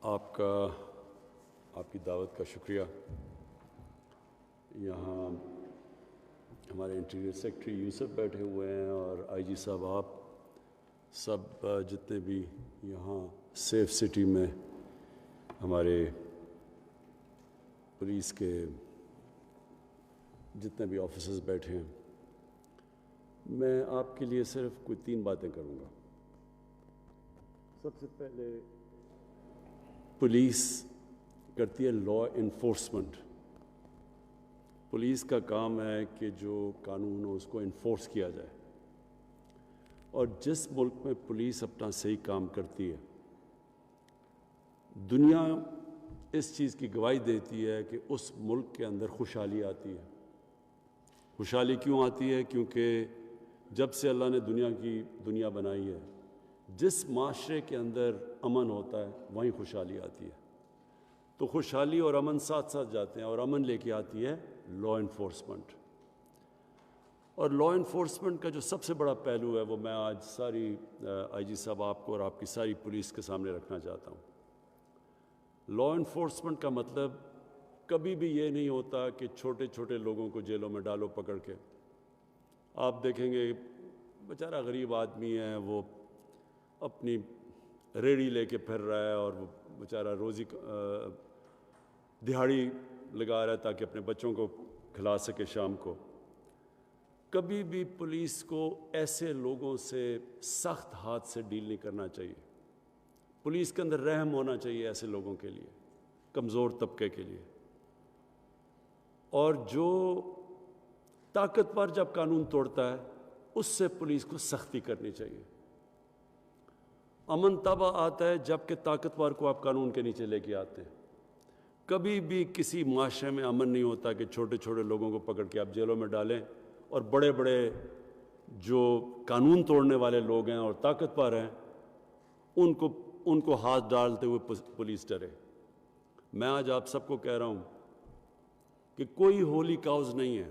آپ کی دعوت کا شکریہ۔ یہاں ہمارے انٹیریئر سیکرٹری یوسف بیٹھے ہوئے ہیں اور آئی جی صاحب، آپ سب جتنے بھی یہاں سیف سٹی میں ہمارے پولیس کے جتنے بھی آفیسرز بیٹھے ہیں، میں آپ کے لیے صرف کوئی 3 باتیں کروں گا۔ سب سے پہلے، پولیس کرتی ہے لا انفورسمنٹ۔ پولیس کا کام ہے کہ جو قانون ہو اس کو انفورس کیا جائے، اور جس ملک میں پولیس اپنا صحیح کام کرتی ہے، دنیا اس چیز کی گواہی دیتی ہے کہ اس ملک کے اندر خوشحالی آتی ہے۔ خوشحالی کیوں آتی ہے؟ کیونکہ جب سے اللہ نے دنیا بنائی ہے، جس معاشرے کے اندر امن ہوتا ہے وہیں خوشحالی آتی ہے۔ تو خوشحالی اور امن ساتھ ساتھ جاتے ہیں، اور امن لے کے آتی ہے لا انفورسمنٹ۔ اور لا انفورسمنٹ کا جو سب سے بڑا پہلو ہے، وہ میں آج ساری آئی جی صاحب آپ کو اور آپ کی ساری پولیس کے سامنے رکھنا چاہتا ہوں۔ لا انفورسمنٹ کا مطلب کبھی بھی یہ نہیں ہوتا کہ چھوٹے چھوٹے لوگوں کو جیلوں میں ڈالو پکڑ کے۔ آپ دیکھیں گے بیچارہ غریب آدمی ہے، وہ اپنی ریڑھی لے کے پھر رہا ہے اور وہ بیچارہ روزی دہاڑی لگا رہا ہے تاکہ اپنے بچوں کو کھلا سکے شام کو۔ کبھی بھی پولیس کو ایسے لوگوں سے سخت ہاتھ سے ڈیل نہیں کرنا چاہیے۔ پولیس کے اندر رحم ہونا چاہیے ایسے لوگوں کے لیے، کمزور طبقے کے لیے۔ اور جو طاقتور جب قانون توڑتا ہے، اس سے پولیس کو سختی کرنی چاہیے۔ امن تب آتا ہے جب کہ طاقتور کو آپ قانون کے نیچے لے کے آتے ہیں۔ کبھی بھی کسی معاشرے میں امن نہیں ہوتا کہ چھوٹے چھوٹے لوگوں کو پکڑ کے آپ جیلوں میں ڈالیں اور بڑے بڑے جو قانون توڑنے والے لوگ ہیں اور طاقتور ہیں ان کو ہاتھ ڈالتے ہوئے پولیس ڈرے۔ میں آج آپ سب کو کہہ رہا ہوں کہ کوئی ہولی کاؤز نہیں ہے،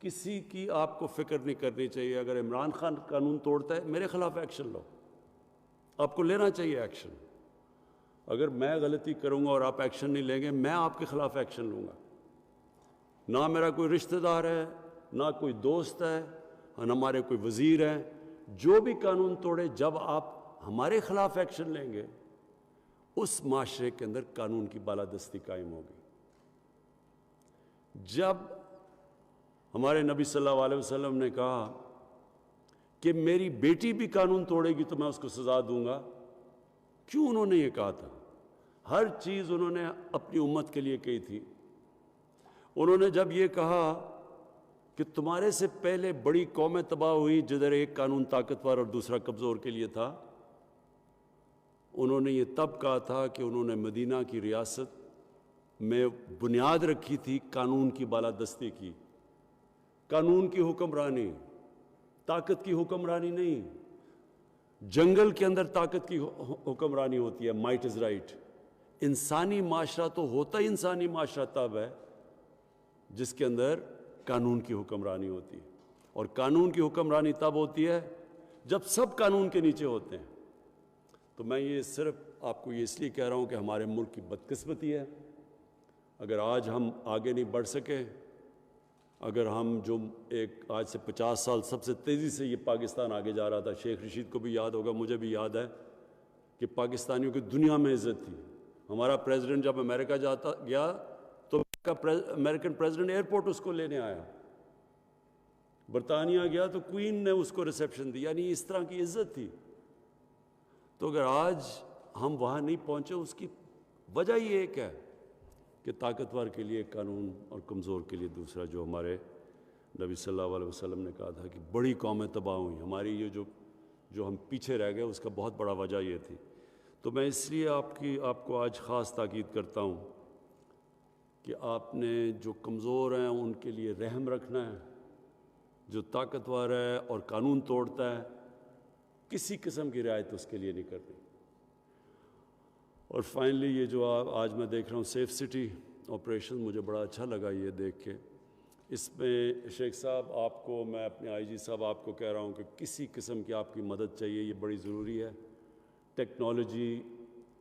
کسی کی آپ کو فکر نہیں کرنی چاہیے۔ اگر عمران خان قانون توڑتا ہے، میرے خلاف ایکشن لو، آپ کو لینا چاہیے ایکشن۔ اگر میں غلطی کروں گا اور آپ ایکشن نہیں لیں گے، میں آپ کے خلاف ایکشن لوں گا۔ نہ میرا کوئی رشتہ دار ہے، نہ کوئی دوست ہے، نہ ہمارے کوئی وزیر ہیں۔ جو بھی قانون توڑے، جب آپ ہمارے خلاف ایکشن لیں گے، اس معاشرے کے اندر قانون کی بالادستی قائم ہوگی۔ جب ہمارے نبی صلی اللہ علیہ وسلم نے کہا کہ میری بیٹی بھی قانون توڑے گی تو میں اس کو سزا دوں گا، کیوں انہوں نے یہ کہا تھا؟ ہر چیز انہوں نے اپنی امت کے لیے کہی تھی۔ انہوں نے جب یہ کہا کہ تمہارے سے پہلے بڑی قومیں تباہ ہوئی جدھر ایک قانون طاقتور اور دوسرا کمزور کے لیے تھا، انہوں نے یہ تب کہا تھا کہ انہوں نے مدینہ کی ریاست میں بنیاد رکھی تھی قانون کی بالادستی کی، قانون کی حکمرانی، طاقت کی حکمرانی نہیں۔ جنگل کے اندر طاقت کی حکمرانی ہوتی ہے، مائٹ از رائٹ۔ انسانی معاشرہ تو ہوتا ہی انسانی معاشرہ تب ہے جس کے اندر قانون کی حکمرانی ہوتی ہے، اور قانون کی حکمرانی تب ہوتی ہے جب سب قانون کے نیچے ہوتے ہیں۔ تو میں یہ صرف آپ کو یہ اس لیے کہہ رہا ہوں کہ ہمارے ملک کی بدقسمتی ہے اگر آج ہم آگے نہیں بڑھ سکے، اگر ہم جو ایک آج سے 50 سال سب سے تیزی سے یہ پاکستان آگے جا رہا تھا، شیخ رشید کو بھی یاد ہوگا، مجھے بھی یاد ہے کہ پاکستانیوں کی دنیا میں عزت تھی۔ ہمارا پریزیڈنٹ جب امریکہ گیا تو امریکن پریزیڈنٹ ایئرپورٹ اس کو لینے آیا، برطانیہ گیا تو کوئین نے اس کو ریسیپشن دی، یعنی اس طرح کی عزت تھی۔ تو اگر آج ہم وہاں نہیں پہنچے، اس کی وجہ یہ ایک ہے کہ طاقتور کے لیے قانون اور کمزور کے لیے دوسرا، جو ہمارے نبی صلی اللہ علیہ وسلم نے کہا تھا کہ بڑی قومیں تباہ ہوئیں، ہماری یہ جو ہم پیچھے رہ گئے، اس کا بہت بڑا وجہ یہ تھی۔ تو میں اس لیے آپ کو آج خاص تاکید کرتا ہوں کہ آپ نے جو کمزور ہیں ان کے لیے رحم رکھنا ہے، جو طاقتور ہے اور قانون توڑتا ہے کسی قسم کی رعایت اس کے لیے نہیں کرنی۔ اور فائنلی یہ جو آج میں دیکھ رہا ہوں سیف سٹی آپریشن، مجھے بڑا اچھا لگا یہ دیکھ کے۔ اس میں شیخ صاحب آپ کو، میں اپنے آئی جی صاحب آپ کو کہہ رہا ہوں کہ کسی قسم کی آپ کی مدد چاہیے، یہ بڑی ضروری ہے۔ ٹیکنالوجی